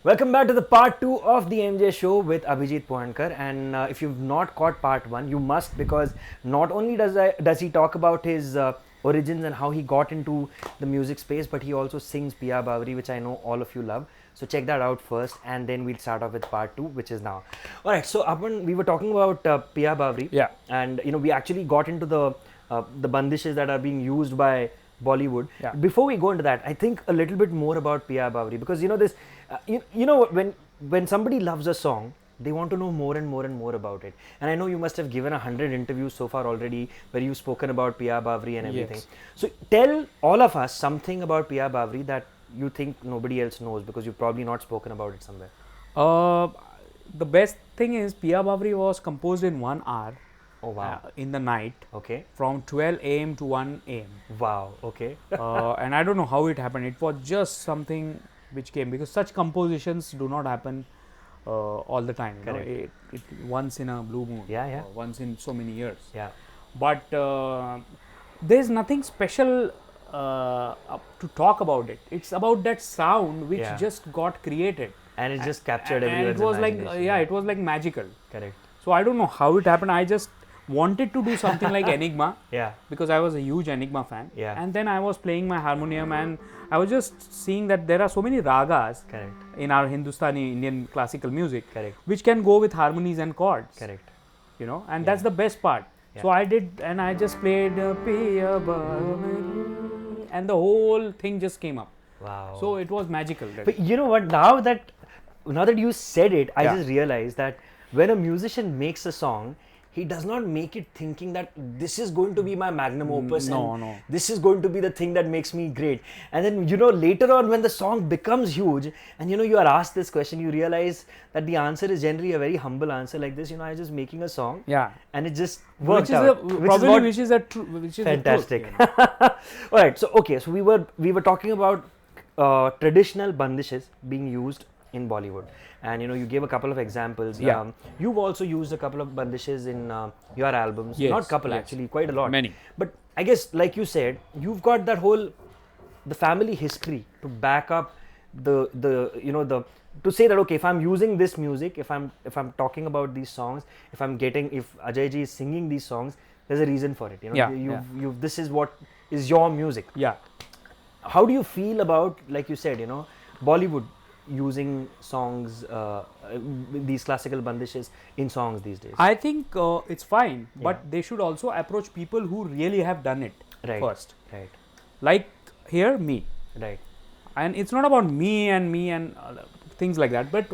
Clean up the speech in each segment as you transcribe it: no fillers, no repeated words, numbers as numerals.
Welcome back to the part 2 of the MJ show with Abhijit Pohankar. And if you've not caught part 1, you must, because not only does he talk about his origins and how he got into the music space, but he also sings Pyaar Bhari, which I know all of you love. So check that out first, and then we'll start off with part 2, which is now. Alright, so Apan, we were talking about Pyaar Bhari. Yeah. And we actually got into the bandishes that are being used by Bollywood. Yeah. Before we go into that, I think a little bit more about Pyaar Bhari, because this, when somebody loves a song, they want to know more and more and more about it. And I know you must have given 100 interviews so far already where you've spoken about Pyaar Bhari and everything. Yes. So tell all of us something about Pyaar Bhari that you think nobody else knows, because you've probably not spoken about it somewhere. The best thing is Pyaar Bhari was composed in 1 hour. Oh wow. In the night, Okay. from 12 a.m. to 1 a.m. Wow. Okay. And I don't know how it happened. It was just something which came, because such compositions do not happen all the time. Correct. It once in a blue moon. Yeah, yeah. Once in so many years. Yeah. But there's nothing special to talk about it. It's about that sound which Yeah. just got created. And it just captured And everyone's it was like, imagination. it was like magical. Correct. So I don't know how it happened. I just wanted to do something like Enigma, Yeah. because I was a huge Enigma fan. Yeah. And then I was playing my harmonium, and I was just seeing that there are so many ragas Correct. in our Hindustani Indian classical music, Correct. which can go with harmonies and chords. Correct. And that's the best part. Yeah. So I did, and I just played Pyaar Bhari, and the whole thing just came up. Wow. So it was magical. But you know what? Now that you said it, I Yeah. just realized that when a musician makes a song, he does not make it thinking that this is going to be my magnum opus. no, and no. This is going to be the thing that makes me great. And then later on, when the song becomes huge, and you are asked this question, you realize that the answer is generally a very humble answer like this. I was just making a song. Yeah. And it just worked Which is out. which is the Fantastic. truth, All right. So okay. So we were talking about traditional bandishes being used in Bollywood, and you gave a couple of examples. Yeah. You've also used a couple of bandishes in your albums. Yes, Not couple, yes. actually, quite a lot. Many. But I guess, like you said, you've got that whole the family history to back up the to say that, okay, if I'm using this music, if I'm talking about these songs, if Ajay ji is singing these songs, there's a reason for it. Yeah, This is what is your music. Yeah. How do you feel about, like you said, Bollywood using songs, these classical bandishes in songs these days? I think it's fine, but they should also approach people who really have done it Right. first. Right. Like here, me. Right. And it's not about me and things like that, but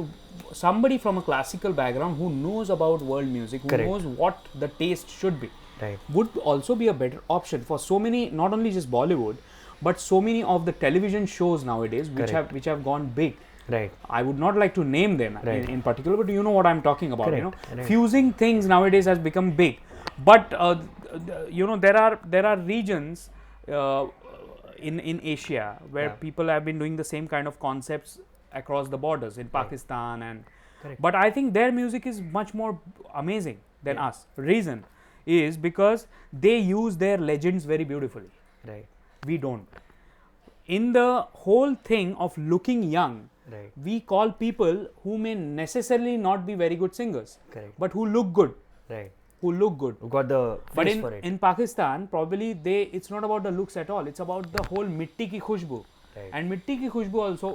somebody from a classical background who knows about world music, who Correct. knows what the taste should be, Right. would also be a better option for so many, not only just Bollywood, but so many of the television shows nowadays which have gone big. Right. I would not like to name them Right. in particular, but you know what I'm talking about. Correct. Right. Fusing things nowadays has become big, but there are regions in Asia where Yeah. people have been doing the same kind of concepts across the borders in Pakistan, and Correct. but I think their music is much more amazing than Yeah. us. Reason is because they use their legends very beautifully. Right. We don't. In the whole thing of looking young, Right. we call people who may necessarily not be very good singers, Correct. but who look good. Right. Who look good. You got the But face for it. in Pakistan, probably it's not about the looks at all. It's about the whole mitti ki khushbu. Right. And mitti ki khushbu also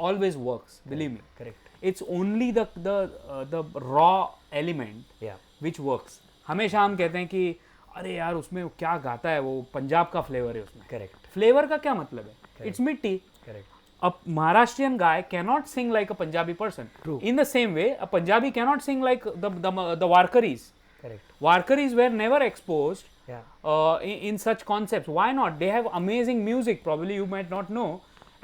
always works. Believe me. Correct. It's only the raw element Yeah. which works. हमेशा हम कहते हैं कि अरे यार उसमें क्या गाता है वो, पंजाब का फ्लेवर है उसमें. Correct. फ्लेवर का क्या मतलब है? It's मिट्टी. Correct. A Maharashtrian guy cannot sing like a Punjabi person. True. In the same way, a Punjabi cannot sing like the Warkaris. Correct. Warkaris were never exposed Yeah. in such concepts. Why not? They have amazing music. Probably you might not know.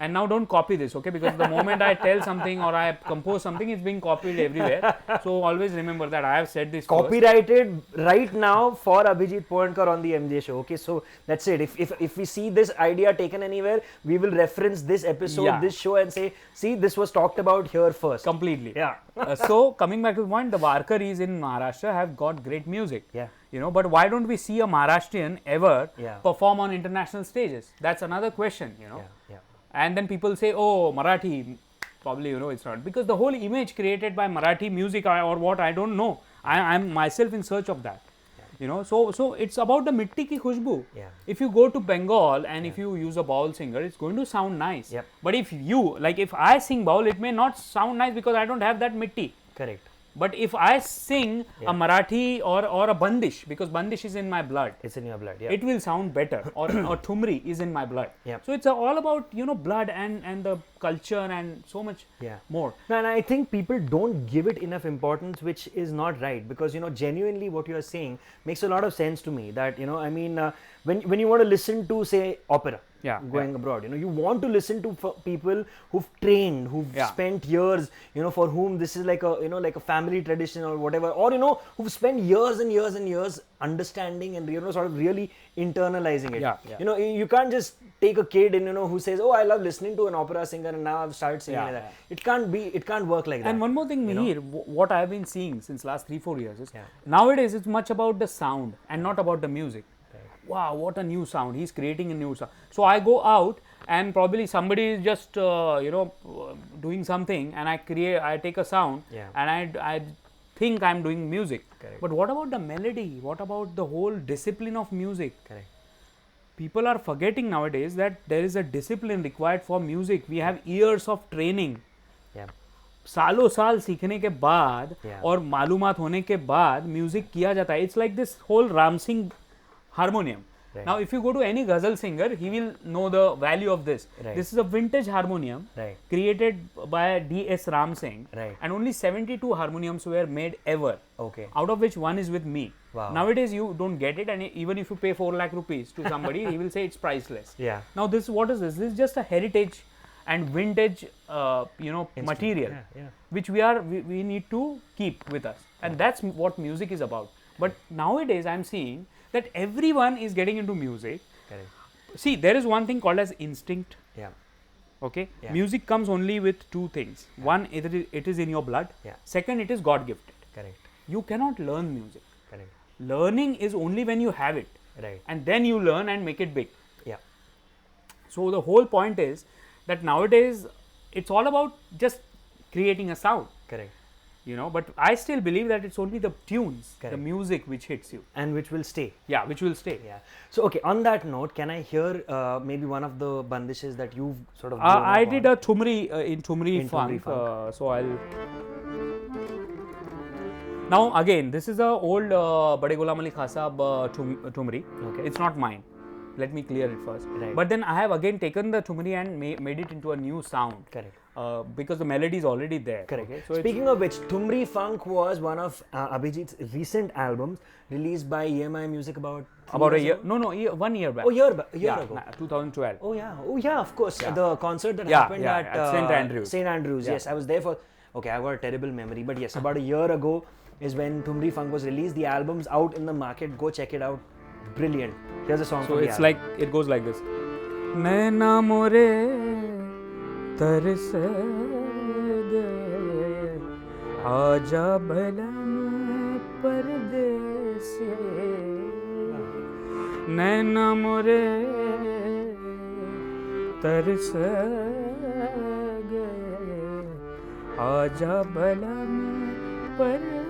And now don't copy this, okay? Because the moment I tell something or I compose something, it's being copied everywhere. So always remember that I have said this first. Copyrighted right now for Abhijit Pohankar on the MJ show. Okay, so that's it. If we see this idea taken anywhere, we will reference this episode, Yeah. this show, and say, see, this was talked about here first. Completely. Yeah. So coming back to the point, the Warkaris in Maharashtra have got great music. Yeah. But why don't we see a Maharashtrian ever Yeah. perform on international stages? That's another question, Yeah. Yeah. And then people say, oh, Marathi, probably it's not, because the whole image created by Marathi music or what, I don't know. I'm myself in search of that. So it's about the mitti ki khushbu. Yeah. If you go to Bengal and if you use a baul singer, it's going to sound nice. Yep. But if I sing baul, it may not sound nice because I don't have that mitti. Correct. But if I sing a Marathi or a bandish, because bandish is in my blood, It's in your blood. Yeah. it will sound better. Or thumri is in my blood. Yep. So it's all about blood and the culture and so much Yeah. more. And I think people don't give it enough importance, which is not right, because genuinely what you are saying makes a lot of sense to me. That when you want to listen to, say, opera, going abroad, you want to listen to people who've trained, who've spent years, for whom this is like a family tradition or whatever, or who've spent years and years and years understanding and sort of really internalizing it. You can't just take a kid and who says, oh, I love listening to an opera singer and now I've started singing like that. It can't work like that. And one more thing, Mihir, what I've been seeing since last 3-4 years is nowadays it's much about the sound and not about the music. Wow, what a new sound, he's creating a new sound. So I go out and probably somebody is just doing something, and I take a sound and I think I'm doing music. Correct. But what about the melody? What about the whole discipline of music? Correct. People are forgetting nowadays that there is a discipline required for music. We have years of training. Yeah. सालों साल सीखने के बाद और मालूमात होने के बाद म्यूजिक किया जाता है. It's like this whole Ram Singh harmonium. Right. Now if you go to any ghazal singer, he will know the value of this. Right. This is a vintage harmonium created by D.S. Ram Singh, and only 72 harmoniums were made ever. Okay. Out of which one is with me. Wow. Nowadays you don't get it, and even if you pay 4 lakh rupees to somebody, he will say it's priceless. Yeah. Now what is this? This is just a heritage and vintage material which we need to keep with us, and that's what music is about. But nowadays I'm seeing that everyone is getting into music. Correct. See, there is one thing called as instinct. Yeah. Okay. Yeah. Music comes only with 2 things. One, it is in your blood. Second, it is God gifted. Correct. You cannot learn music. Correct. Learning is only when you have it. Right. And then you learn and make it big. Yeah. So the whole point is that nowadays it's all about just creating a sound. Correct. But I still believe that it's only the tunes, Correct. the music which hits you. And which will stay. Yeah, which will stay. Yeah. So, okay, on that note, can I hear maybe one of the bandishes that you've sort of I did a thumri in thumri funk. funk. So I'll... Now again, this is a old Bade Ghulam Ali Khan Sahab thumri. Okay. It's not mine. Let me clear it first. Right. But then I have again taken the thumri and made it into a new sound. Correct. Because the melody is already there. Correct. Okay? So Speaking of which, Thumri Funk was one of Abhijit's recent albums released by EMI Music about a year. No, 1 year back. Oh, year ago. 2012. Oh yeah, of course. The concert that happened at St. Andrews. St. Andrews. Yes, I was there for. Okay, I've got a terrible memory, but yes, about a year ago is when Thumri Funk was released. The album's out in the market. Go check it out. Brilliant. Here's a song. So it's like, it goes like this. Naina more तरस गए आजा भला मैं परदेसी नैना मोरे तरस गए आजा भला मैं परदेसी.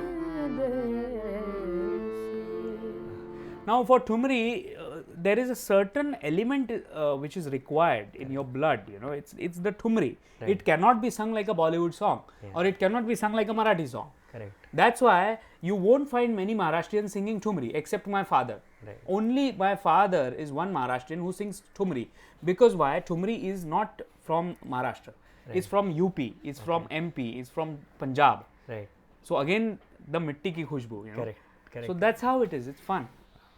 Now for thumri, there is a certain element which is required in your blood. It's the thumri. Right. It cannot be sung like a Bollywood song, or it cannot be sung like a Marathi song. Correct. That's why you won't find many Maharashtrians singing thumri, except my father. Right. Only my father is one Maharashtrian who sings thumri. Because why? Thumri is not from Maharashtra. Right. It's from UP. It's from MP. It's from Punjab. Right. So again, the mitti ki khushbu. Correct. So that's how it is. It's fun.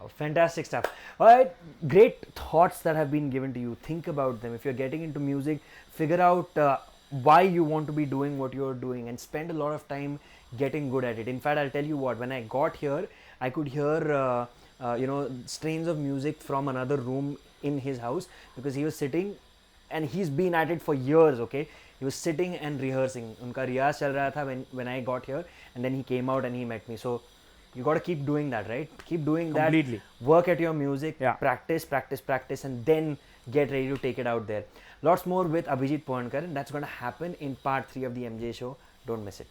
Oh, fantastic stuff. All right, great thoughts that have been given to you. Think about them. If you're getting into music, figure out why you want to be doing what you're doing and spend a lot of time getting good at it. In fact, I'll tell you what, when I got here, I could hear strains of music from another room in his house, because he was sitting and he's been at it for years. Okay, he was sitting and rehearsing. Unka riyaz chal raha tha when I got here, and then he came out and he met me. So You got to keep doing that, right? Keep doing Completely. that. Work at your music. Yeah. Practice, practice, practice, and then get ready to take it out there. Lots more with Abhijit Pohankar, and that's going to happen in part 3 of the MJ show. Don't miss it.